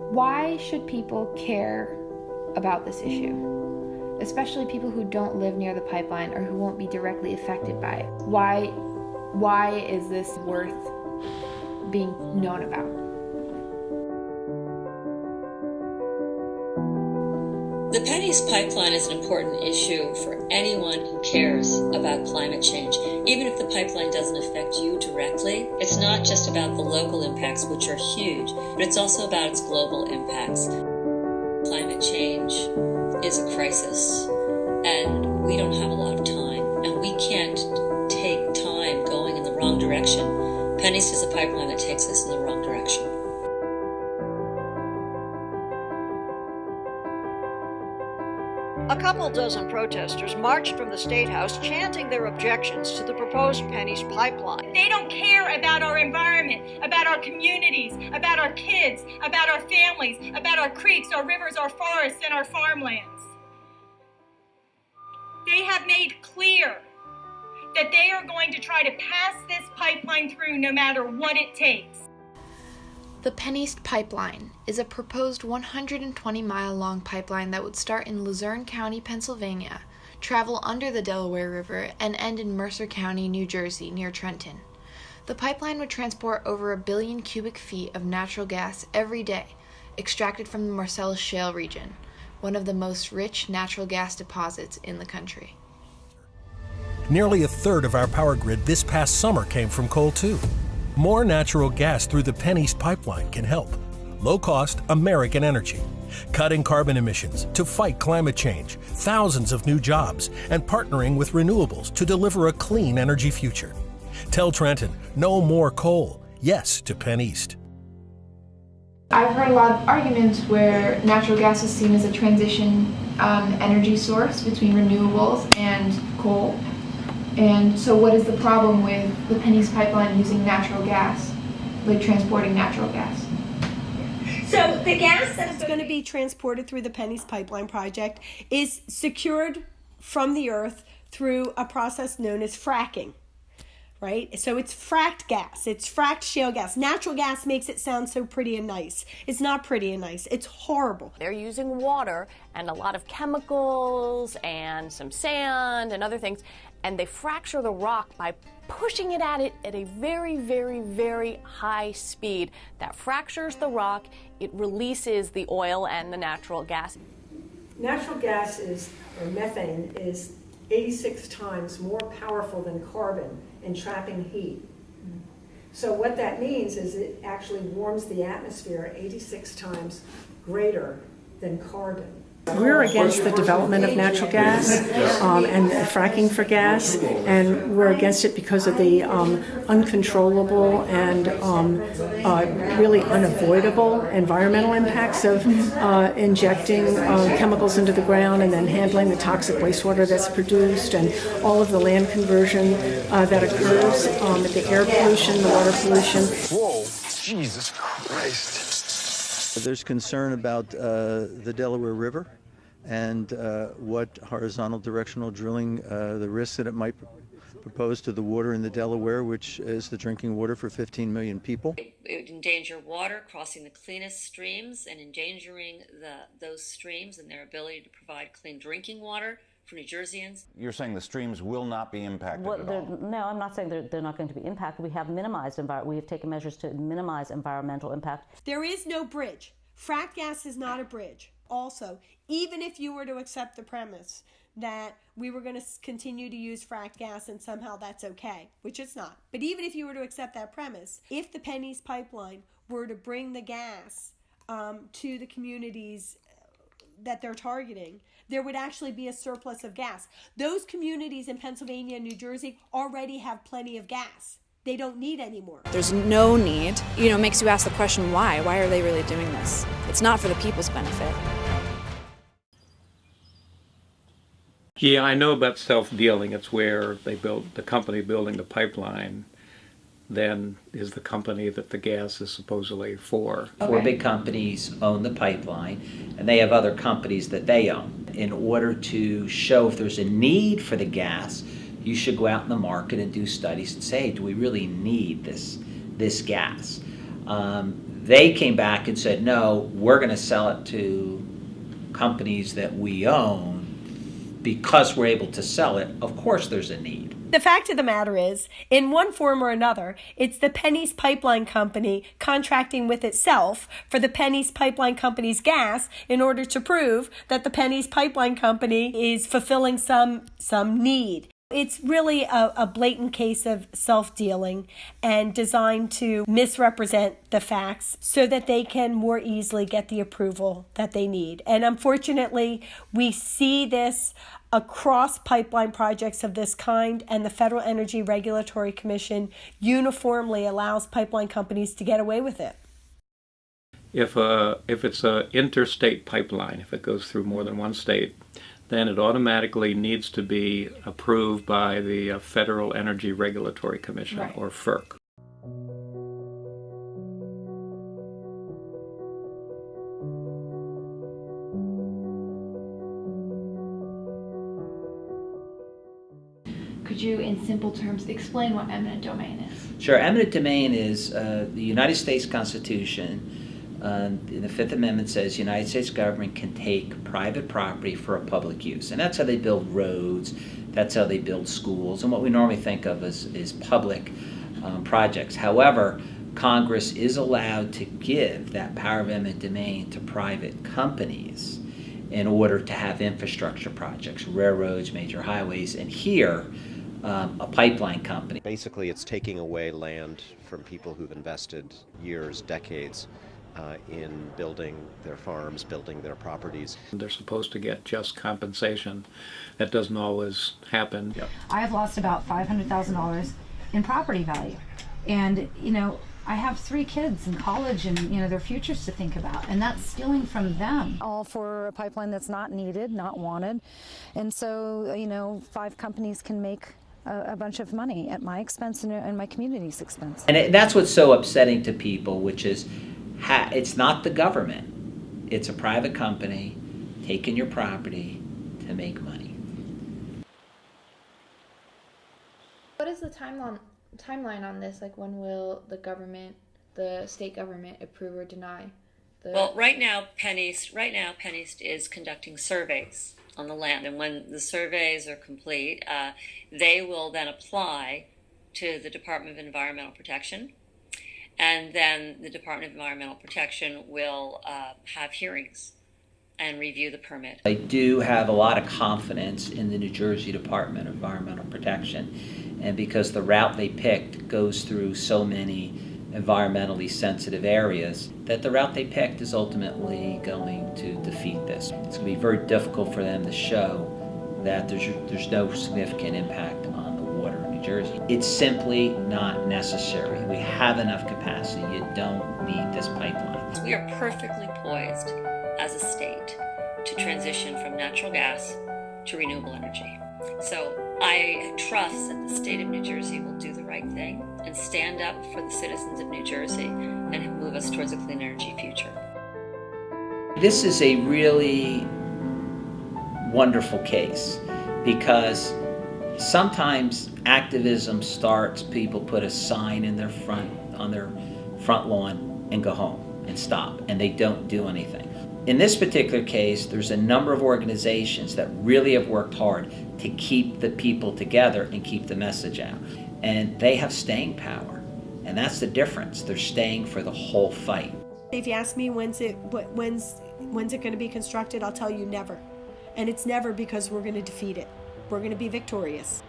Why should people care about this issue? Especially people who don't live near the pipeline or who won't be directly affected by it. Why is this worth being known about? The PennEast Pipeline is an important issue for anyone who cares about climate change. Even if the pipeline doesn't affect you directly, it's not just about the local impacts, which are huge, but it's also about its global impacts. Climate change is a crisis, and we don't have a lot of time, and we can't take time going in the wrong direction. PennEast is a pipeline that takes us in the wrong direction. A couple dozen protesters marched from the State House chanting their objections to the proposed PennEast Pipeline. They don't care about our environment, about our communities, about our kids, about our families, about our creeks, our rivers, our forests, and our farmlands. They have made clear that they are going to try to pass this pipeline through no matter what it takes. The PennEast Pipeline is a proposed 120-mile-long pipeline that would start in Luzerne County, Pennsylvania, travel under the Delaware River, and end in Mercer County, New Jersey, near Trenton. The pipeline would transport over 1 billion cubic feet of natural gas every day, extracted from the Marcellus Shale region, one of the most rich natural gas deposits in the country. Nearly a third of our power grid this past summer came from coal, too. More natural gas through the PennEast Pipeline can help. Low-cost American energy, cutting carbon emissions to fight climate change, thousands of new jobs, and partnering with renewables to deliver a clean energy future. Tell Trenton, no more coal. Yes to PennEast. I've heard a lot of arguments where natural gas is seen as a transition energy source between renewables and coal. And so what is the problem with the PennEast Pipeline using natural gas, like transporting natural gas? So the gas that's going to be transported through the PennEast Pipeline project is secured from the earth through a process known as fracking, right? So it's fracked gas, it's fracked shale gas. Natural gas makes it sound so pretty and nice. It's not pretty and nice, it's horrible. They're using water and a lot of chemicals and some sand and other things, and they fracture the rock by pushing it at a very, very, very high speed. That fractures the rock, it releases the oil and the natural gas. Natural gas or methane is 86 times more powerful than carbon in trapping heat. So what that means is it actually warms the atmosphere 86 times greater than carbon. We're against the development of natural gas and fracking for gas, and we're against it because of the uncontrollable and really unavoidable environmental impacts of injecting chemicals into the ground and then handling the toxic wastewater that's produced, and all of the land conversion that occurs, the air pollution, the water pollution. Whoa, Jesus Christ. There's concern about the Delaware River and what horizontal directional drilling, the risks that it might propose to the water in the Delaware, which is the drinking water for 15 million people. It would endanger water crossing the cleanest streams and endangering those streams and their ability to provide clean drinking water for New Jerseyans. You're saying the streams will not be impacted at all? No, I'm not saying they're not going to be impacted. We have we have taken measures to minimize environmental impact. There is no bridge. Fracked gas is not a bridge. Also, even if you were to accept the premise that we were going to continue to use fracked gas and somehow that's okay, which it's not. But even if you were to accept that premise, if the PennEast Pipeline were to bring the gas to the communities that they're targeting, there would actually be a surplus of gas. Those communities in Pennsylvania and New Jersey already have plenty of gas. They don't need any more. There's no need. It makes you ask the question, why? Why are they really doing this? It's not for the people's benefit. Yeah, I know about self-dealing. It's where they build, the company building the pipeline then is the company that the gas is supposedly for. Okay. 4 big companies own the pipeline, and they have other companies that they own. In order to show if there's a need for the gas, you should go out in the market and do studies and say, hey, do we really need this gas? They came back and said, no, we're going to sell it to companies that we own because we're able to sell it. Of course there's a need. The fact of the matter is, in one form or another, it's the PennEast Pipeline Company contracting with itself for the PennEast Pipeline Company's gas in order to prove that the PennEast Pipeline Company is fulfilling some need. It's really a blatant case of self-dealing and designed to misrepresent the facts so that they can more easily get the approval that they need. And unfortunately, we see this across pipeline projects of this kind, and the Federal Energy Regulatory Commission uniformly allows pipeline companies to get away with it. If it's an interstate pipeline, if it goes through more than one state, then it automatically needs to be approved by the Federal Energy Regulatory Commission, Right. or FERC. Could you, in simple terms, explain what eminent domain is? Sure. Eminent domain is the United States Constitution. The Fifth Amendment says the United States government can take private property for a public use. And that's how they build roads, that's how they build schools, and what we normally think of as public projects. However, Congress is allowed to give that power of eminent domain to private companies in order to have infrastructure projects, railroads, major highways, and here, a pipeline company. Basically, it's taking away land from people who've invested years, decades, in building their farms, building their properties. They're supposed to get just compensation. That doesn't always happen. Yep. I have lost about $500,000 in property value. And, I have 3 kids in college and, their futures to think about, and that's stealing from them. All for a pipeline that's not needed, not wanted. And so, 5 companies can make a bunch of money at my expense and my community's expense. And that's what's so upsetting to people, which is it's not the government. It's a private company taking your property to make money. What is the timeline on this? Like, when will the state government approve or deny? Well, right now, PennEast is conducting surveys on the land, and when the surveys are complete, they will then apply to the Department of Environmental Protection, and then the Department of Environmental Protection will have hearings and review the permit. I do have a lot of confidence in the New Jersey Department of Environmental Protection, and because the route they picked goes through so many environmentally sensitive areas, that the route they picked is ultimately going to defeat this. It's going to be very difficult for them to show that there's no significant impact on the water in New Jersey. It's simply not necessary. We have enough capacity. You don't need this pipeline. We are perfectly poised as a state to transition from natural gas to renewable energy. So I trust that the state of New Jersey will do the right thing and stand up for the citizens of New Jersey and move us towards a clean energy future. This is a really wonderful case because sometimes activism starts, people put a sign in on their front lawn and go home and stop, and they don't do anything. In this particular case, there's a number of organizations that really have worked hard to keep the people together and keep the message out. And they have staying power. And that's the difference. They're staying for the whole fight. If you ask me when's it going to be constructed, I'll tell you never. And it's never because we're going to defeat it. We're going to be victorious.